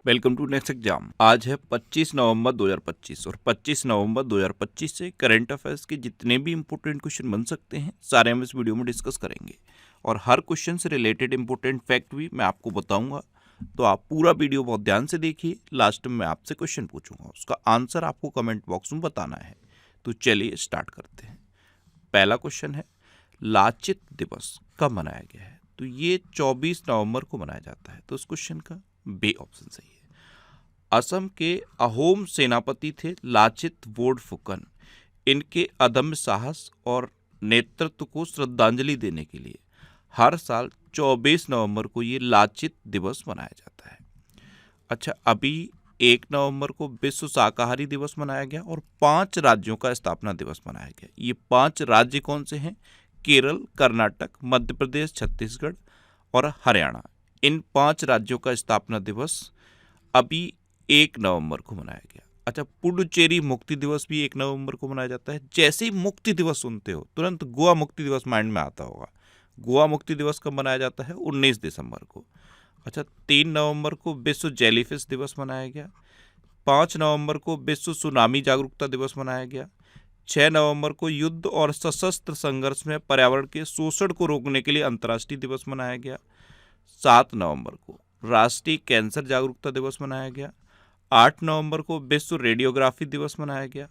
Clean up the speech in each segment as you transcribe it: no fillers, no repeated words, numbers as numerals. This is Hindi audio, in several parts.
Welcome to next exam. आज है 25 नवंबर 2025 और 25 नवंबर 2025 से करंट अफेयर्स के जितने भी इंपॉर्टेंट क्वेश्चन बन सकते हैं सारे हम इस वीडियो में डिस्कस करेंगे और हर क्वेश्चन से रिलेटेड इंपॉर्टेंट फैक्ट भी मैं आपको बताऊंगा। तो आप पूरा वीडियो बहुत ध्यान से देखिए। लास्ट में मैं आपसे क्वेश्चन पूछूंगा, उसका आंसर आपको कमेंट बॉक्स में बताना है। तो चलिए स्टार्ट करते हैं। पहला क्वेश्चन है, लाचित दिवस कब मनाया गया है? तो ये 24 नवंबर को मनाया जाता है। तो इस क्वेश्चन का बी ऑप्शन सही है। असम के अहोम सेनापति थे लाचित बोरफुकन। इनके अदम्य साहस और नेतृत्व को श्रद्धांजलि देने के लिए हर साल 24 नवंबर को ये लाचित दिवस मनाया जाता है। अच्छा, अभी 1 नवंबर को विश्व शाकाहारी दिवस मनाया गया और 5 राज्यों का स्थापना दिवस मनाया गया। ये 5 राज्य कौन से हैं? केरल, कर्नाटक, मध्य प्रदेश, छत्तीसगढ़ और हरियाणा। इन 5 राज्यों का स्थापना दिवस अभी 1 नवंबर को मनाया गया। अच्छा, पुडुचेरी मुक्ति दिवस भी 1 नवंबर को मनाया जाता है। जैसे ही मुक्ति दिवस सुनते हो तुरंत गोवा मुक्ति दिवस माइंड में आता होगा। गोवा मुक्ति दिवस कब मनाया जाता है? 19 दिसंबर को। अच्छा, 3 नवंबर को विश्व जेलीफिश दिवस मनाया गया। 5 नवंबर को विश्व सुनामी जागरूकता दिवस मनाया गया। 6 नवंबर को युद्ध और सशस्त्र संघर्ष में पर्यावरण के शोषण को रोकने के लिए अंतर्राष्ट्रीय दिवस मनाया गया। 7 नवंबर को राष्ट्रीय कैंसर जागरूकता दिवस मनाया गया। 8 नवंबर को विश्व रेडियोग्राफी दिवस मनाया गया।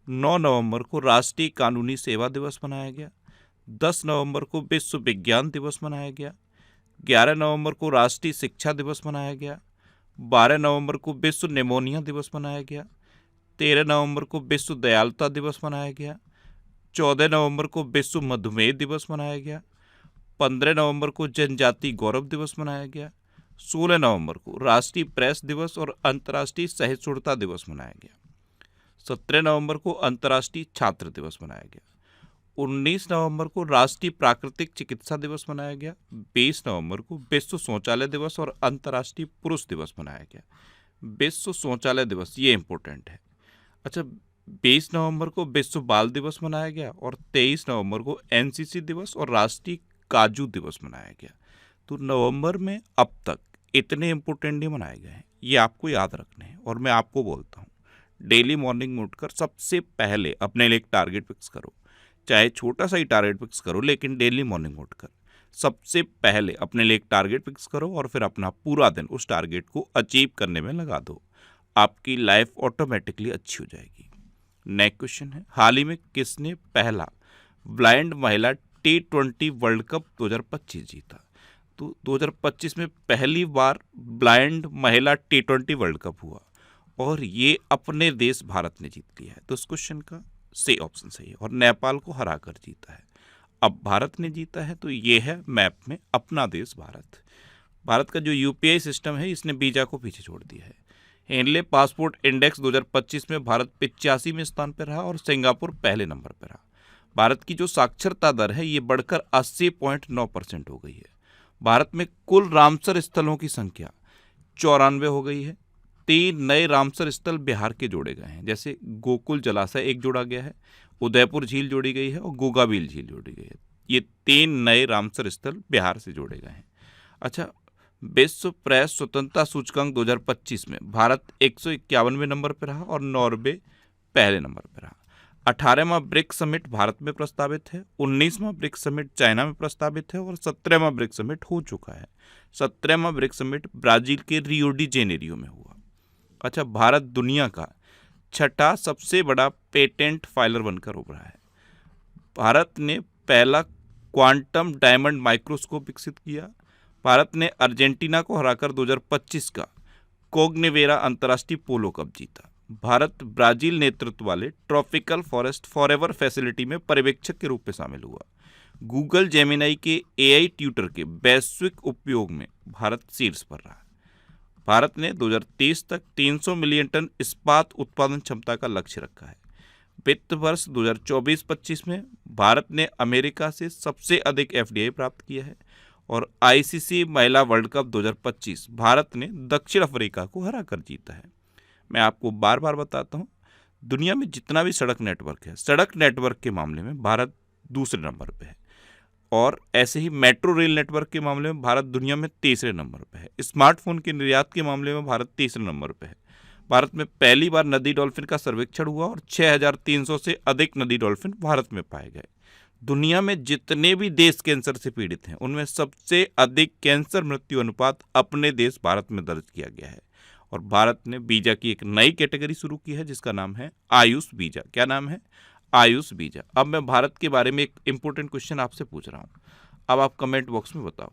9 नवंबर को राष्ट्रीय कानूनी सेवा दिवस मनाया गया। 10 नवंबर को विश्व विज्ञान दिवस मनाया गया। 11 नवंबर को राष्ट्रीय शिक्षा दिवस मनाया गया। 12 नवंबर को विश्व निमोनिया दिवस मनाया गया। 13 नवंबर को विश्व दयालुता दिवस मनाया गया। 14 नवंबर को विश्व मधुमेह दिवस मनाया गया। 15 नवंबर को जनजाति गौरव दिवस मनाया गया। 16 नवंबर को राष्ट्रीय प्रेस दिवस और अंतर्राष्ट्रीय सहिष्णुता दिवस मनाया गया। 17 नवंबर को अंतर्राष्ट्रीय छात्र दिवस मनाया गया। 19 नवंबर को राष्ट्रीय प्राकृतिक चिकित्सा दिवस मनाया गया। 20 नवंबर को विश्व शौचालय दिवस और अंतर्राष्ट्रीय पुरुष दिवस मनाया गया। विश्व शौचालय दिवस ये इंपॉर्टेंट है। अच्छा, 20 नवंबर को विश्व बाल दिवस मनाया गया और 23 नवंबर को एनसीसी दिवस और राष्ट्रीय काजू दिवस मनाया गया। तो नवंबर में अब तक इतने इंपॉर्टेंट डे मनाए गए हैं, ये आपको याद रखने हैं। और मैं आपको बोलता हूँ, डेली मॉर्निंग में उठकर सबसे पहले अपने लिए एक टारगेट फिक्स करो। चाहे छोटा सा ही टारगेट फिक्स करो, लेकिन डेली मॉर्निंग में उठकर सबसे पहले अपने लिए एक टारगेट फिक्स करो और फिर अपना पूरा दिन उस टारगेट को अचीव करने में लगा दो। आपकी लाइफ ऑटोमेटिकली अच्छी हो जाएगी। नेक्स्ट क्वेश्चन है, हाल ही में किसने पहला ब्लाइंड महिला T20 वर्ल्ड कप 2025 जीता? तो 2025 में पहली बार ब्लाइंड महिला T20 वर्ल्ड कप हुआ और ये अपने देश भारत ने जीत लिया है। तो इस क्वेश्चन का सी ऑप्शन सही है और नेपाल को हराकर जीता है। अब भारत ने जीता है तो ये है मैप में अपना देश भारत। भारत का जो यूपीआई सिस्टम है इसने वीजा को पीछे छोड़ दिया है। हेनले पासपोर्ट इंडेक्स 2025 में भारत 85वें स्थान पर रहा और सिंगापुर पहले नंबर पर रहा। भारत की जो साक्षरता दर है ये बढ़कर 80.9% हो गई है। भारत में कुल रामसर स्थलों की संख्या 94 हो गई है। 3 नए रामसर स्थल बिहार के जोड़े गए हैं, जैसे गोकुल जलाशय एक जोड़ा गया है, उदयपुर झील जोड़ी गई है और गोगाबील झील जोड़ी गई है। ये 3 नए रामसर स्थल बिहार से जोड़े गए हैं। अच्छा, विश्व प्रेस स्वतंत्रता सूचकांक 2025 में भारत 151वें नंबर पर रहा और नॉर्वे पहले नंबर पर रहा। 18वां ब्रिक्स समिट भारत में प्रस्तावित है। 19वां ब्रिक्स समिट चाइना में प्रस्तावित है और 17वां ब्रिक्स समिट हो चुका है। 17वां ब्रिक्स समिट ब्राजील के रियो डी जेनेरियो में हुआ। अच्छा, भारत दुनिया का 6ठा सबसे बड़ा पेटेंट फाइलर बनकर उभरा है। भारत ने पहला क्वांटम डायमंड माइक्रोस्कोप विकसित किया। भारत ने अर्जेंटीना को हराकर 2025 का कोग्नेवेरा अंतर्राष्ट्रीय पोलो कप जीता। भारत ब्राजील नेतृत्व वाले ट्रॉपिकल फॉरेस्ट फॉरएवर फैसिलिटी में पर्यवेक्षक के रूप में शामिल हुआ। गूगल जेमिनाई के एआई ट्यूटर के वैश्विक उपयोग में भारत शीर्ष पर रहा। भारत ने 2030 तक 300 मिलियन टन इस्पात उत्पादन क्षमता का लक्ष्य रखा है। वित्त वर्ष 2024-25 में भारत ने अमेरिका से सबसे अधिक एफडीआई प्राप्त किया है और आईसीसी महिला वर्ल्ड कप 2025 भारत ने दक्षिण अफ्रीका को हराकर जीता है। मैं आपको बार बार बताता हूँ, दुनिया में जितना भी सड़क नेटवर्क है, सड़क नेटवर्क के मामले में भारत दूसरे नंबर पे है और ऐसे ही मेट्रो रेल नेटवर्क के मामले में भारत दुनिया में तीसरे नंबर पर है। स्मार्टफोन के निर्यात के मामले में भारत तीसरे नंबर पर है। भारत में पहली बार नदी डॉल्फिन का सर्वेक्षण हुआ और 6300 से अधिक नदी डॉल्फिन भारत में पाए गए। दुनिया में जितने भी देश कैंसर से पीड़ित हैं उनमें सबसे अधिक कैंसर मृत्यु अनुपात अपने देश भारत में दर्ज किया गया है। और भारत ने वीजा की एक नई कैटेगरी शुरू की है जिसका नाम है आयुष वीजा। क्या नाम है? आयुष वीजा। अब मैं भारत के बारे में एक इंपॉर्टेंट क्वेश्चन आपसे पूछ रहा हूँ। अब आप कमेंट बॉक्स में बताओ,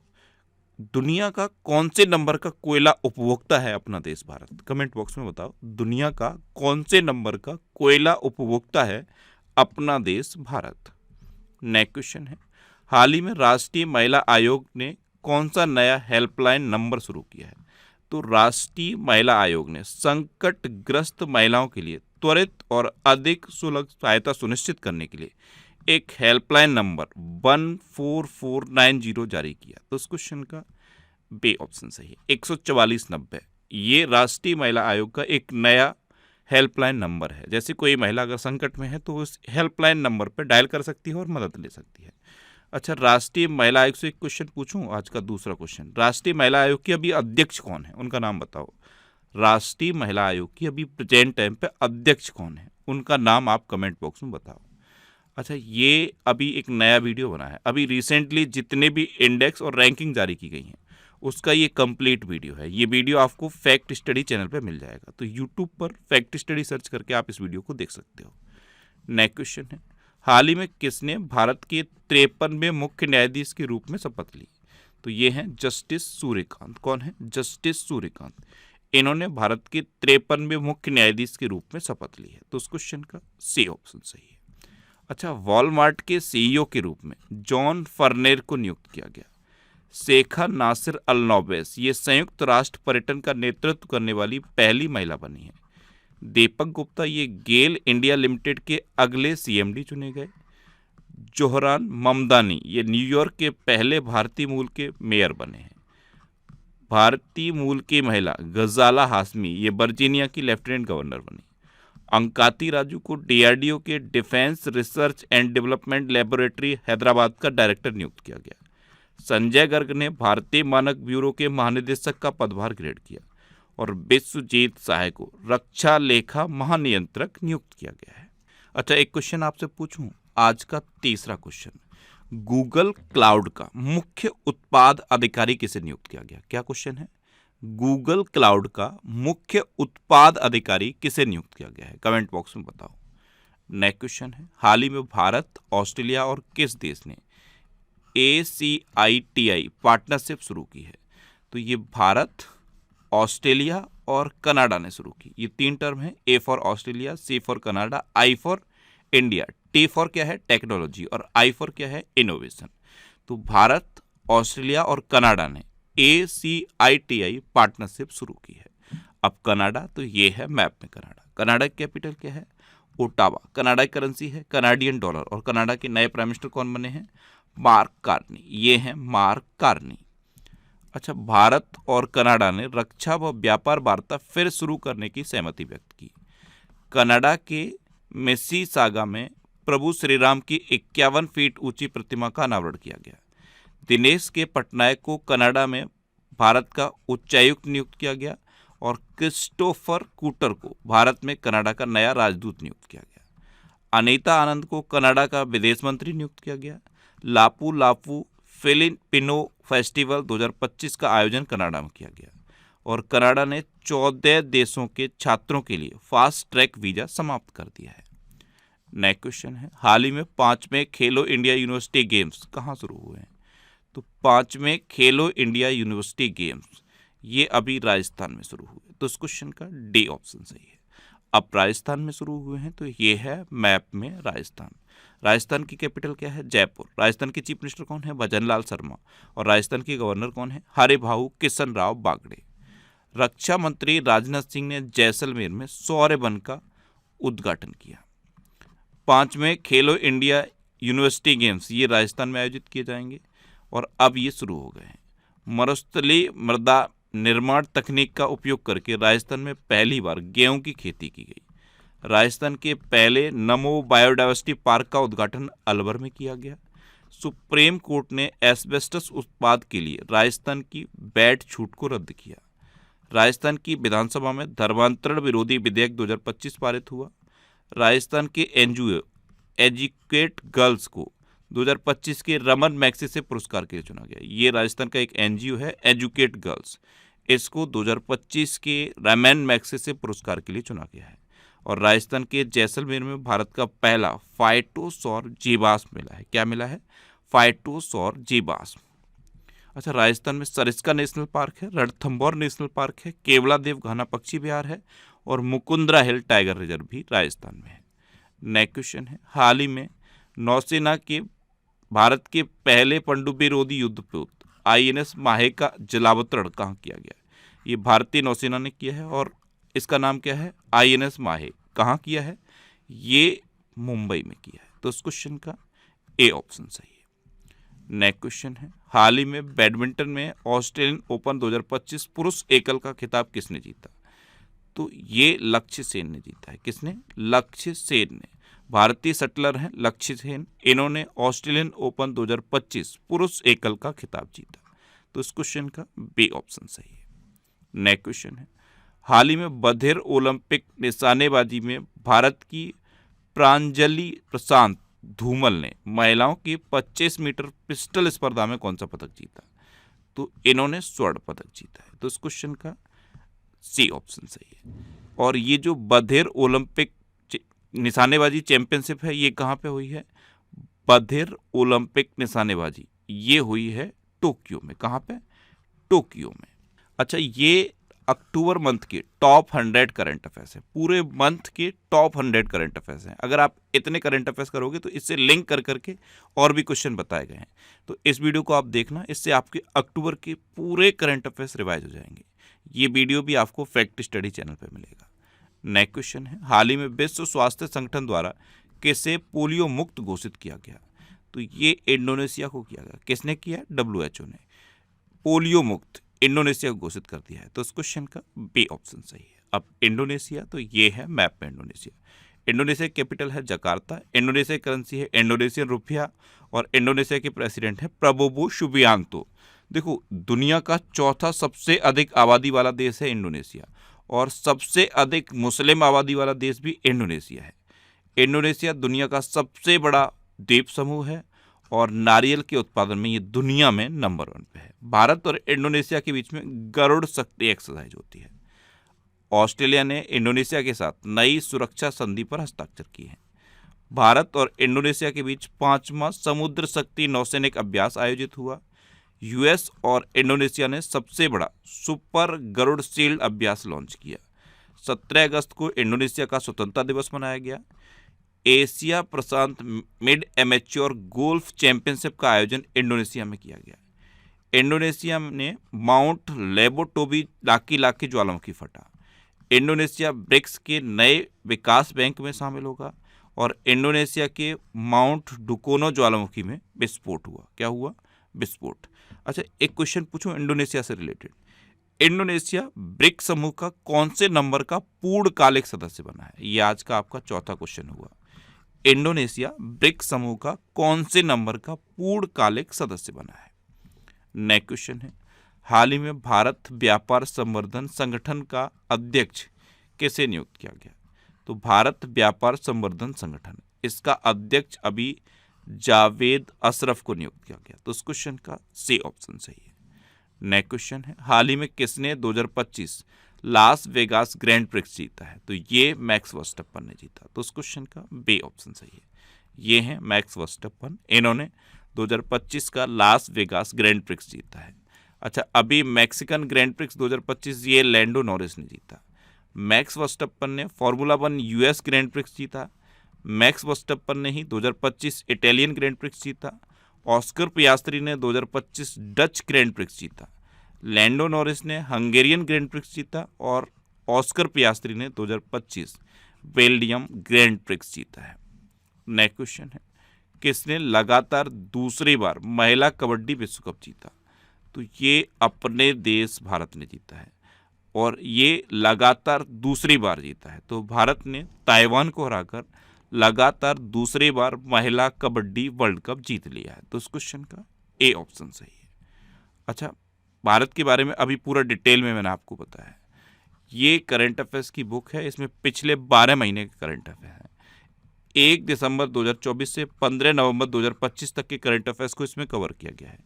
दुनिया का कौन से नंबर का कोयला उपभोक्ता है अपना देश भारत? कमेंट बॉक्स में बताओ, दुनिया का कौन से नंबर का कोयला उपभोक्ता है अपना देश भारत? नेक्स्ट क्वेश्चन है, हाल ही में राष्ट्रीय महिला आयोग ने कौन सा नया हेल्पलाइन नंबर शुरू किया है? तो राष्ट्रीय महिला आयोग ने संकटग्रस्त महिलाओं के लिए त्वरित और अधिक सुलभ सहायता सुनिश्चित करने के लिए एक हेल्पलाइन नंबर 14490 जारी किया। तो इस क्वेश्चन का बी ऑप्शन सही है, 14490। ये राष्ट्रीय महिला आयोग का एक नया हेल्पलाइन नंबर है। जैसे कोई महिला अगर संकट में है तो उस हेल्पलाइन नंबर पर डायल कर सकती है और मदद ले सकती है। अच्छा, राष्ट्रीय महिला आयोग से एक क्वेश्चन पूछूं, आज का दूसरा क्वेश्चन। राष्ट्रीय महिला आयोग की अभी अध्यक्ष कौन है, उनका नाम बताओ। राष्ट्रीय महिला आयोग की अभी प्रेजेंट टाइम पे अध्यक्ष कौन है, उनका नाम आप कमेंट बॉक्स में बताओ। अच्छा, ये अभी एक नया वीडियो बना है। अभी रिसेंटली जितने भी इंडेक्स और रैंकिंग जारी की गई हैं उसका ये कंप्लीट वीडियो है। ये वीडियो आपको फैक्ट स्टडी चैनल पे मिल जाएगा। तो यूट्यूब पर फैक्ट स्टडी सर्च करके आप इस वीडियो को देख सकते हो। नेक्स्ट क्वेश्चन है, हाल ही में किसने भारत के 53वें मुख्य न्यायाधीश के रूप में शपथ ली? तो ये हैं जस्टिस सूर्यकांत। कौन है? जस्टिस सूर्यकांत। इन्होंने भारत के 53वें मुख्य न्यायाधीश के रूप में शपथ ली है। तो उस क्वेश्चन का सी ऑप्शन सही है। अच्छा, वॉलमार्ट के सीईओ के रूप में जॉन फर्नेर को नियुक्त किया गया। शेखा नासिर अल नोबेस ये संयुक्त राष्ट्र पर्यटन का नेतृत्व करने वाली पहली महिला बनी है। दीपक गुप्ता ये गेल इंडिया लिमिटेड के अगले सीएमडी चुने गए। जोहरान ममदानी ये न्यूयॉर्क के पहले भारतीय मूल के मेयर बने हैं। भारतीय मूल की महिला गजाला हाशमी ये वर्जीनिया की लेफ्टिनेंट गवर्नर बनी। अंकाती राजू को डीआरडीओ के defence research and development laboratory Hyderabad का डायरेक्टर नियुक्त किया गया। संजय गर्ग ने भारतीय मानक ब्यूरो के महानिदेशक का पदभार ग्रहण किया। और विश्वजीत साय को रक्षा लेखा महानियंत्रक नियुक्त किया गया है। अच्छा, एक क्वेश्चन आपसे पूछूं, आज का तीसरा क्वेश्चन। गूगल क्लाउड का मुख्य उत्पाद अधिकारी किसे नियुक्त किया गया? क्या क्वेश्चन है? गूगल क्लाउड का मुख्य उत्पाद अधिकारी किसे नियुक्त किया गया है? कमेंट बॉक्स में बताओ। नेक्स्ट क्वेश्चन है, हाल ही में भारत, ऑस्ट्रेलिया और किस देश ने ACITI पार्टनरशिप शुरू की है? तो ये भारत, ऑस्ट्रेलिया और कनाडा ने शुरू की। ये तीन टर्म है, A for Australia, C for Canada, I for India, T for क्या है? टेक्नोलॉजी, और I फॉर क्या है? इनोवेशन। तो भारत, ऑस्ट्रेलिया और कनाडा ने ACITI पार्टनरशिप शुरू की है। अब कनाडा, तो ये है मैप में कनाडा। कनाडा की कैपिटल क्या है? ओटावा। कनाडा की करेंसी है कनाडियन डॉलर। और कनाडा के नए प्राइम मिनिस्टर कौन बने हैं? Mark Carney. ये हैं मार्क कार्नी। अच्छा, भारत और कनाडा ने रक्षा व व्यापार वार्ता फिर शुरू करने की सहमति व्यक्त की। कनाडा के मिसिसागा में प्रभु श्री राम की 51 फीट ऊंची प्रतिमा का अनावरण किया गया। दिनेश के पटनायक को कनाडा में भारत का उच्चायुक्त नियुक्त किया गया। और क्रिस्टोफर कूटर को भारत में कनाडा का नया राजदूत नियुक्त किया गया। अनीता आनंद को कनाडा का विदेश मंत्री नियुक्त किया गया। लापू लापू फिलिपिनो फेस्टिवल 2025 का आयोजन कनाडा में किया गया। और कनाडा ने 14 देशों के छात्रों के लिए फास्ट ट्रैक वीजा समाप्त कर दिया है। नेक्स्ट क्वेश्चन है, हाल ही में 5वें खेलो इंडिया यूनिवर्सिटी गेम्स कहाँ शुरू हुए हैं? तो 5वें खेलो इंडिया यूनिवर्सिटी गेम्स ये अभी राजस्थान में शुरू हुए। तो इस क्वेश्चन का डी ऑप्शन सही है। अब राजस्थान में शुरू हुए हैं तो ये है मैप में राजस्थान। राजस्थान की कैपिटल क्या है? जयपुर। राजस्थान के चीफ मिनिस्टर कौन है? भजनलाल शर्मा। और राजस्थान के गवर्नर कौन है? हरिभाऊ किशन राव बागड़े। रक्षा मंत्री राजनाथ सिंह ने जैसलमेर में सौर्य वन का उद्घाटन किया। 5वें खेलो इंडिया यूनिवर्सिटी गेम्स ये राजस्थान में आयोजित किए जाएंगे और अब ये शुरू हो गए हैं। मरुस्थली मृदा निर्माण तकनीक का उपयोग करके राजस्थान में पहली बार गेहूं की खेती की गई। राजस्थान के पहले नमो बायोडायवर्सिटी पार्क का उद्घाटन अलवर में किया गया। सुप्रीम कोर्ट ने एस्बेस्टस उत्पाद के लिए राजस्थान की वैट छूट को रद्द किया। राजस्थान की विधानसभा में धर्मांतरण विरोधी विधेयक 2025 पारित हुआ। राजस्थान के एनजीओ एजुकेट गर्ल्स को 2025 के रमन मैग्सेसे पुरस्कार के लिए चुना गया। ये राजस्थान का एक एनजीओ है, एजुकेट गर्ल्स। इसको 2025 के रमन मैग्सेसे पुरस्कार के लिए चुना गया है। और राजस्थान के जैसलमेर में भारत का पहला फाइटोसौर जीवाश्म मिला है। क्या मिला है? फाइटोसौर जीवाश्म। अच्छा, राजस्थान में सरिस्का नेशनल पार्क है, रणथंभौर नेशनल पार्क है, केवलादेव घाना पक्षी विहार है और मुकुंदरा हिल टाइगर रिजर्व भी राजस्थान में है। नेक्स्ट क्वेश्चन है, हाल ही में नौसेना के भारत के पहले पनडुब्बी रोधी युद्धपोत INS माहे का जलावतरण कहाँ किया गया? ये भारतीय नौसेना ने किया है और इसका नाम क्या है? INS माहे। कहाँ किया है? ये मुंबई में किया है। तो इस क्वेश्चन का ए ऑप्शन सही है। नेक्स्ट क्वेश्चन है, हाल ही में बैडमिंटन में ऑस्ट्रेलियन ओपन 2025 पुरुष एकल का खिताब किसने जीता? तो ये लक्ष्य सेन ने जीता है। किसने? लक्ष्य सेन ने। भारतीय शटलर हैं लक्ष्य सेन। इन्होंने ऑस्ट्रेलियन ओपन 2025 पुरुष एकल का खिताब जीता। तो इस क्वेश्चन का बी ऑप्शन सही है। नेक्स्ट क्वेश्चन है, हाल ही में बधिर ओलंपिक निशानेबाजी में भारत की प्रांजलि प्रशांत धूमल ने महिलाओं की 25 मीटर पिस्टल स्पर्धा में कौन सा पदक जीता? तो इन्होंने स्वर्ण पदक जीता है। तो इस क्वेश्चन का सी ऑप्शन सही है। और ये जो बधिर ओलंपिक निशानेबाजी चैंपियनशिप है, ये कहाँ पे हुई है? बधिर ओलंपिक निशानेबाजी ये हुई है टोक्यो में। कहाँ पे? टोक्यो में। अच्छा, ये अक्टूबर मंथ के टॉप 100 करंट अफेयर्स है। पूरे मंथ के टॉप 100 करंट अफेयर्स हैं। अगर आप इतने करंट अफेयर्स करोगे तो इससे लिंक कर करके और भी क्वेश्चन बताए गए हैं। तो इस वीडियो को आप देखना, इससे आपके अक्टूबर के पूरे करंट अफेयर्स रिवाइज हो जाएंगे। ये वीडियो भी आपको फैक्ट स्टडी चैनल पर मिलेगा। नेक्स्ट क्वेश्चन है, हाल ही में विश्व स्वास्थ्य संगठन द्वारा किसे पोलियो मुक्त घोषित किया गया? तो ये इंडोनेशिया को किया गया। किसने किया? WHO ने पोलियो मुक्त इंडोनेशिया को घोषित कर दिया है। तो इस क्वेश्चन का बी ऑप्शन सही है। अब इंडोनेशिया, तो ये है मैप में इंडोनेशिया। इंडोनेशिया की कैपिटल है जकार्ता। इंडोनेशिया की करेंसी है इंडोनेशियन रुपया और इंडोनेशिया के प्रेसिडेंट है प्रबोवो सुबियांतो। देखो, दुनिया का चौथा सबसे अधिक आबादी वाला देश है इंडोनेशिया और सबसे अधिक मुस्लिम आबादी वाला देश भी इंडोनेशिया है। इंडोनेशिया दुनिया का सबसे बड़ा द्वीप समूह है और नारियल के उत्पादन में ये दुनिया में नंबर 1 पे है। भारत और इंडोनेशिया के बीच में गरुड़ शक्ति एक्सरसाइज होती है। ऑस्ट्रेलिया ने इंडोनेशिया के साथ नई सुरक्षा संधि पर हस्ताक्षर किए हैं। भारत और इंडोनेशिया के बीच 5वां समुद्र शक्ति नौसैनिक अभ्यास आयोजित हुआ। US और इंडोनेशिया ने सबसे बड़ा सुपर गरुड़ शील्ड अभ्यास लॉन्च किया। 17 अगस्त को इंडोनेशिया का स्वतंत्रता दिवस मनाया गया। एशिया प्रशांत मिड एमेच्योर गोल्फ चैंपियनशिप का आयोजन इंडोनेशिया में किया गया। इंडोनेशिया ने माउंट लेबोटोबी लाकी ज्वालामुखी फटा। इंडोनेशिया ब्रिक्स के नए विकास बैंक में शामिल होगा और इंडोनेशिया के माउंट डुकोनो ज्वालामुखी में विस्फोट हुआ। क्या हुआ? विस्फोट। अच्छा, एक क्वेश्चन पूछूं इंडोनेशिया से रिलेटेड। इंडोनेशिया ब्रिक्स समूह का कौन से नंबर का पूर्णकालिक सदस्य बना है? ये आज का आपका चौथा क्वेश्चन हुआ। इंडोनेशिया ब्रिक्स समूह का कौन से नंबर का पूर्णकालिक सदस्य बना है? नेक्स्ट क्वेश्चन है, हाल ही में भारत व्यापार संवर्धन संगठन का अध्यक्ष किसे नियुक्त किया गया? तो भारत व्यापार संवर्धन संगठन, इसका अध्यक्ष अभी जावेद अशरफ को नियुक्त किया गया। तो इस क्वेश्चन का सी ऑप्शन सही है। नेक्स्ट क्वेश्चन है, हाल ही में किसने 2025 लास वेगास ग्रैंड प्रिक्स जीता है? तो ये मैक्स वर्स्टैपन ने जीता। तो इस क्वेश्चन का बी ऑप्शन सही है। ये हैं मैक्स वर्स्टैपन, इन्होंने 2025 का लास वेगास ग्रैंड प्रिक्स जीता है। अच्छा, अभी मैक्सिकन ग्रैंड प्रिक्स 2025 ये लैंडो नॉरिस ने जीता। मैक्स वर्स्टैपन ने फार्मूला 1 US ग्रैंड प्रिक्स जीता। मैक्स वर्स्टैपन ने ही 2025 इटालियन ग्रैंड प्रिक्स जीता। ऑस्कर पियास्त्री ने 2025 डच ग्रैंड प्रिक्स जीता। लैंडो नॉरिस ने हंगेरियन ग्रैंड प्रिक्स जीता और ऑस्कर पियास्त्री ने 2025 बेल्जियम ग्रैंड प्रिक्स जीता है। नेक्स्ट क्वेश्चन है, किसने लगातार दूसरी बार महिला कबड्डी विश्व कप जीता? तो ये अपने देश भारत ने जीता है और ये लगातार दूसरी बार जीता है। तो भारत ने ताइवान को हराकर लगातार दूसरी बार महिला कबड्डी वर्ल्ड कप जीत लिया है? तो इस क्वेश्चन का ए ऑप्शन सही है। अच्छा, भारत के बारे में अभी पूरा डिटेल में मैंने आपको बताया। ये करंट अफेयर्स की बुक है, इसमें पिछले 12 महीने के करंट अफेयर हैं। 1 दिसंबर 2024 से 15 नवंबर 2025 तक के करंट अफेयर्स को इसमें कवर किया गया है।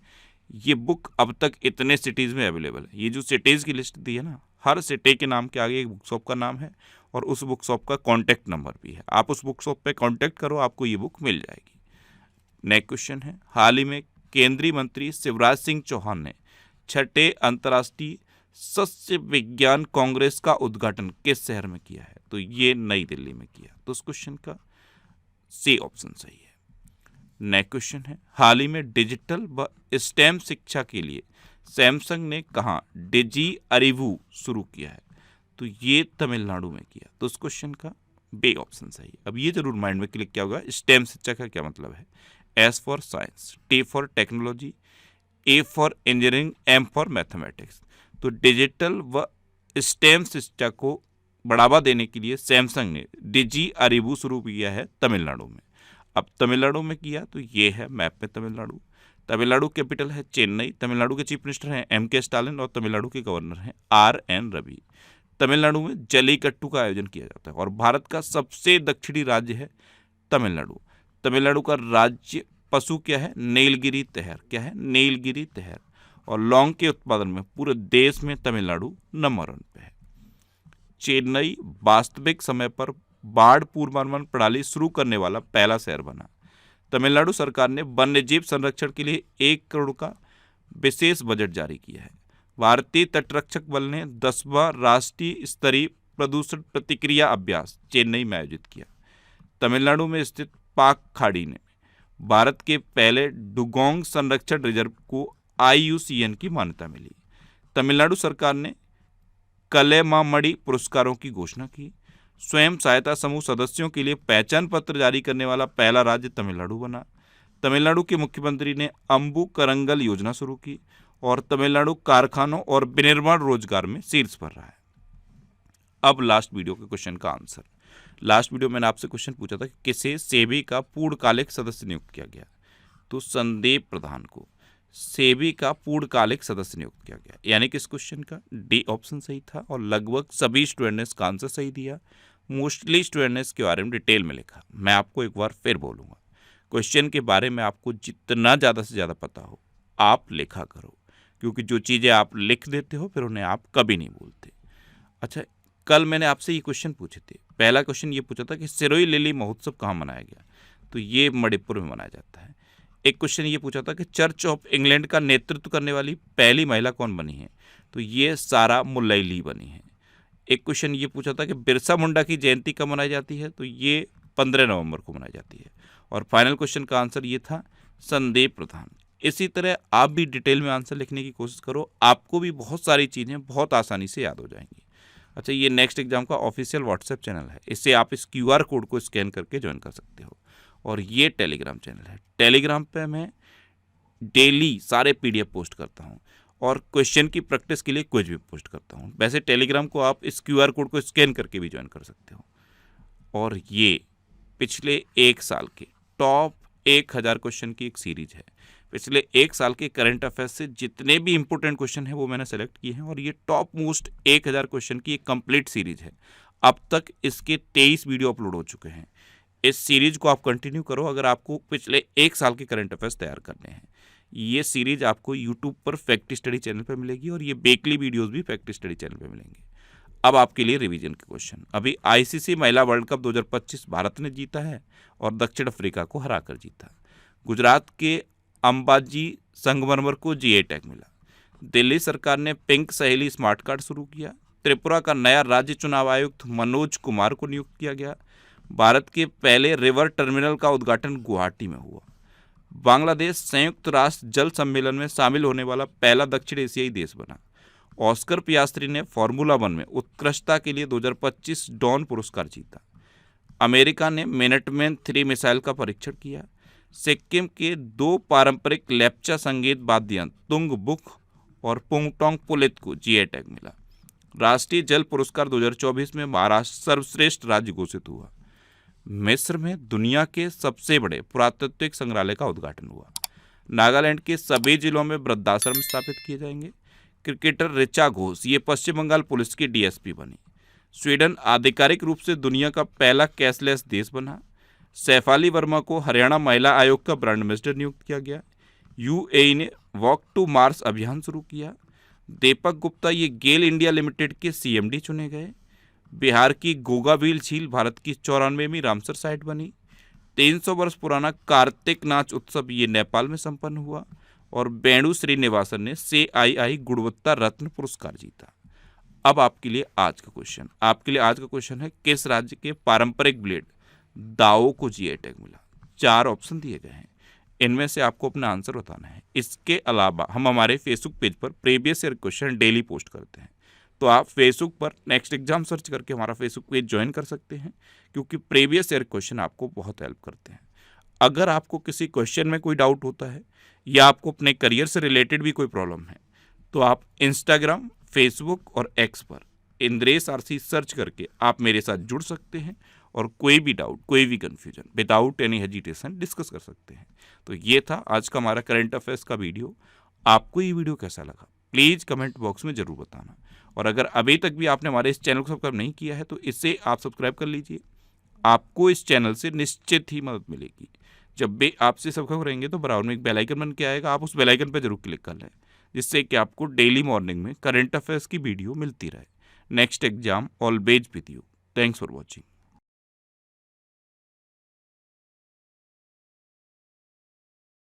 ये बुक अब तक इतने सिटीज़ में अवेलेबल है। ये जो सिटीज़ की लिस्ट दी है ना, हर सिटी के नाम के आगे एक बुक शॉप का नाम है और उस बुक शॉप का कॉन्टैक्ट नंबर भी है। आप उस बुक शॉप पे कॉन्टैक्ट करो, आपको ये बुक मिल जाएगी। नेक्स्ट क्वेश्चन है, हाल ही में केंद्रीय मंत्री शिवराज सिंह चौहान ने 6ठे अंतर्राष्ट्रीय सस्य विज्ञान कांग्रेस का उद्घाटन किस शहर में किया है? तो ये नई दिल्ली में किया। तो इस क्वेश्चन का सी ऑप्शन सही है। नेक्स्ट क्वेश्चन है, हाल ही में डिजिटल व स्टेम शिक्षा के लिए सैमसंग ने कहाँ डिजी अरिवू शुरू किया है? तो ये तमिलनाडु में किया। तो इस क्वेश्चन का बी ऑप्शन सही है। अब ये जरूर माइंड में क्लिक किया होगा, स्टेम शिक्षा का क्या मतलब है? S for science, T for technology, A for engineering, M for mathematics. तो डिजिटल व स्टेम शिक्षा को बढ़ावा देने के लिए सैमसंग ने डिजी अरिवू शुरू किया है तमिलनाडु में। अब तमिलनाडु में किया तो ये है मैप में तमिलनाडु। तमिलनाडु कैपिटल है चेन्नई। तमिलनाडु के चीफ मिनिस्टर हैं एम.के. स्टालिन और तमिलनाडु के गवर्नर हैं आर.एन. रवि। तमिलनाडु में जल्लीकट्टू का आयोजन किया जाता है और भारत का सबसे दक्षिणी राज्य है तमिलनाडु। तमिलनाडु का राज्य पशु क्या है? नीलगिरी तहर। क्या है? नीलगिरी तहर। और लौंग के उत्पादन में पूरे देश में तमिलनाडु नंबर 1 पे है। चेन्नई वास्तविक समय पर बाढ़ पूर्वानुमान प्रणाली शुरू करने वाला पहला शहर बना। तमिलनाडु सरकार ने वन्यजीव संरक्षण के लिए 1 करोड़ का विशेष बजट जारी किया है। भारतीय तटरक्षक बल ने 10वां राष्ट्रीय स्तरीय प्रदूषण प्रतिक्रिया अभ्यास चेन्नई में आयोजित किया। तमिलनाडु में स्थित पाक खाड़ी ने भारत के पहले डुगोंग संरक्षण रिजर्व को IUCN की मान्यता मिली। तमिलनाडु सरकार ने कलेमामणि पुरस्कारों की घोषणा की। स्वयं सहायता समूह सदस्यों के लिए पहचान पत्र जारी करने वाला पहला राज्य तमिलनाडु बना। तमिलनाडु के मुख्यमंत्री ने अम्बु करंगल योजना शुरू की और तमिलनाडु कारखानों और विनिर्माण रोजगार में शीर्ष पर रहा है। अब लास्ट वीडियो के क्वेश्चन का आंसर। लास्ट वीडियो मैंने आपसे क्वेश्चन पूछा था कि किसे सेबी का पूर्णकालिक सदस्य नियुक्त किया गया? तो संदीप प्रधान को सेबी का पूर्णकालिक सदस्य नियुक्त किया गया, यानी कि इस क्वेश्चन का डी ऑप्शन सही था और लगभग सभी स्टूडेंट ने इसका आंसर सही दिया। मोस्टली स्टूडेंट ने इसके बारे में डिटेल में लिखा। मैं आपको एक बार फिर बोलूँगा, क्वेश्चन के बारे में आपको जितना ज़्यादा से ज़्यादा पता हो आप लिखा करो, क्योंकि जो चीज़ें आप लिख देते हो फिर उन्हें आप कभी नहीं भूलते। अच्छा, कल मैंने आपसे ये क्वेश्चन पूछे थे। पहला क्वेश्चन ये पूछा था कि सिरोही लिली महोत्सव कहाँ मनाया गया? तो ये मणिपुर में मनाया जाता है। एक क्वेश्चन ये पूछा था कि चर्च ऑफ इंग्लैंड का नेतृत्व करने वाली पहली महिला कौन बनी है? तो ये सारा मुल्लई बनी है। एक क्वेश्चन ये पूछा था कि बिरसा मुंडा की जयंती कब मनाई जाती है? तो ये 15 नवंबर को मनाई जाती है। और फाइनल क्वेश्चन का आंसर ये था संदीप प्रधान। इसी तरह आप भी डिटेल में आंसर लिखने की कोशिश करो, आपको भी बहुत सारी चीज़ें बहुत आसानी से याद हो जाएंगी। अच्छा, ये नेक्स्ट एग्जाम का ऑफिशियल व्हाट्सएप चैनल है, इससे आप इस QR कोड को स्कैन करके ज्वाइन कर सकते हो। और ये टेलीग्राम चैनल है, टेलीग्राम पे मैं डेली सारे PDF पोस्ट करता हूँ और क्वेश्चन की प्रैक्टिस के लिए क्विज भी पोस्ट करता हूँ। वैसे टेलीग्राम को आप इस QR कोड को स्कैन करके भी ज्वाइन कर सकते हो। और ये पिछले 1 साल के टॉप 1000 क्वेश्चन की एक सीरीज है। पिछले 1 साल के करंट अफेयर्स से जितने भी इंपॉर्टेंट क्वेश्चन हैं वो मैंने सेलेक्ट किए हैं और ये टॉप मोस्ट 1000 क्वेश्चन की एक कंप्लीट सीरीज है। अब तक इसके 23 वीडियो अपलोड हो चुके हैं। इस सीरीज को आप कंटिन्यू करो अगर आपको पिछले 1 साल के करंट अफेयर्स तैयार करने हैं। ये सीरीज आपको यूट्यूब पर फैक्ट स्टडी चैनल पर मिलेगी और ये वीकली वीडियोज़ भी फैक्ट स्टडी चैनल पर मिलेंगे। अब आपके लिए रिवीजन के क्वेश्चन। अभी ICC महिला वर्ल्ड कप 2025 भारत ने जीता है और दक्षिण अफ्रीका को हराकर जीता। गुजरात के अंबाजी संगमरमर को GI टैग मिला। दिल्ली सरकार ने पिंक सहेली स्मार्ट कार्ड शुरू किया। त्रिपुरा का नया राज्य चुनाव आयुक्त मनोज कुमार को नियुक्त किया गया। भारत के पहले रिवर टर्मिनल का उद्घाटन गुवाहाटी में हुआ। बांग्लादेश संयुक्त राष्ट्र जल सम्मेलन में शामिल होने वाला पहला दक्षिण एशियाई देश बना। ऑस्कर पियास्त्री ने फार्मूला 1 में उत्कृष्टता के लिए 2025 डॉन पुरस्कार जीता। अमेरिका ने मिनटमैन 3 मिसाइल का परीक्षण किया। सिक्किम के 2 पारंपरिक लेप्चा संगीत वाद्य यंत्र तुंग बुक और पुंगटोंग पुलित को GI टैग मिला। राष्ट्रीय जल पुरस्कार 2024 में महाराष्ट्र सर्वश्रेष्ठ राज्य घोषित हुआ। मिस्र में दुनिया के सबसे बड़े पुरातात्विक संग्रहालय का उद्घाटन हुआ। नागालैंड के सभी जिलों में वृद्धाश्रम स्थापित किए जाएंगे। क्रिकेटर ऋचा घोष ये पश्चिम बंगाल पुलिस की डीएसपी बनी। स्वीडन आधिकारिक रूप से दुनिया का पहला कैशलेस देश बना। सैफाली वर्मा को हरियाणा महिला आयोग का ब्रांड एम्बेसडर नियुक्त किया गया। यूएई ने वॉक टू मार्स अभियान शुरू किया। दीपक गुप्ता ये गेल इंडिया लिमिटेड के सीएमडी चुने गए। बिहार की गोगाबील झील भारत की 94वीं रामसर साइट बनी। 300 वर्ष पुराना कार्तिक नाच उत्सव ये नेपाल में संपन्न हुआ। और वेणु श्रीनिवासन ने CII गुणवत्ता रत्न पुरस्कार जीता। अब आपके लिए आज का क्वेश्चन है, किस राज्य के पारंपरिक ब्लेड दाओ को जीआई टैग मिला? 4 ऑप्शन दिए गए हैं, इनमें से आपको अपना आंसर बताना है। इसके अलावा हम हमारे फेसबुक पेज पर previous year question daily post करते हैं, तो आप फेसबुक पर नेक्स्ट एग्जाम सर्च करके हमारा फेसबुक पेज ज्वाइन कर सकते हैं, क्योंकि प्रीवियस ईयर क्वेश्चन आपको बहुत हेल्प करते हैं। अगर आपको किसी क्वेश्चन में कोई डाउट होता है या आपको अपने करियर से रिलेटेड भी कोई प्रॉब्लम है, तो आप इंस्टाग्राम, फेसबुक और एक्स पर इंद्रेश आरसी सर्च करके आप मेरे साथ जुड़ सकते हैं और कोई भी डाउट, कोई भी confusion without any hesitation discuss कर सकते हैं। तो ये था आज का हमारा करंट अफेयर्स का वीडियो। आपको ये वीडियो कैसा लगा प्लीज़ कमेंट बॉक्स में ज़रूर बताना। और अगर अभी तक भी आपने हमारे इस चैनल को सब्सक्राइब नहीं किया है तो इसे आप सब्सक्राइब कर लीजिए। आपको इस चैनल से निश्चित ही मदद मिलेगी। जब भी आपसे सब्सक्राइब करेंगे तो बराबर में एक बेल आइकन बन के आएगा, आप उस बेल आइकन पर जरूर क्लिक कर लें, जिससे कि आपको डेली मॉर्निंग में करंट अफेयर्स की वीडियो मिलती रहे। Next exam always with you. Thanks for watching.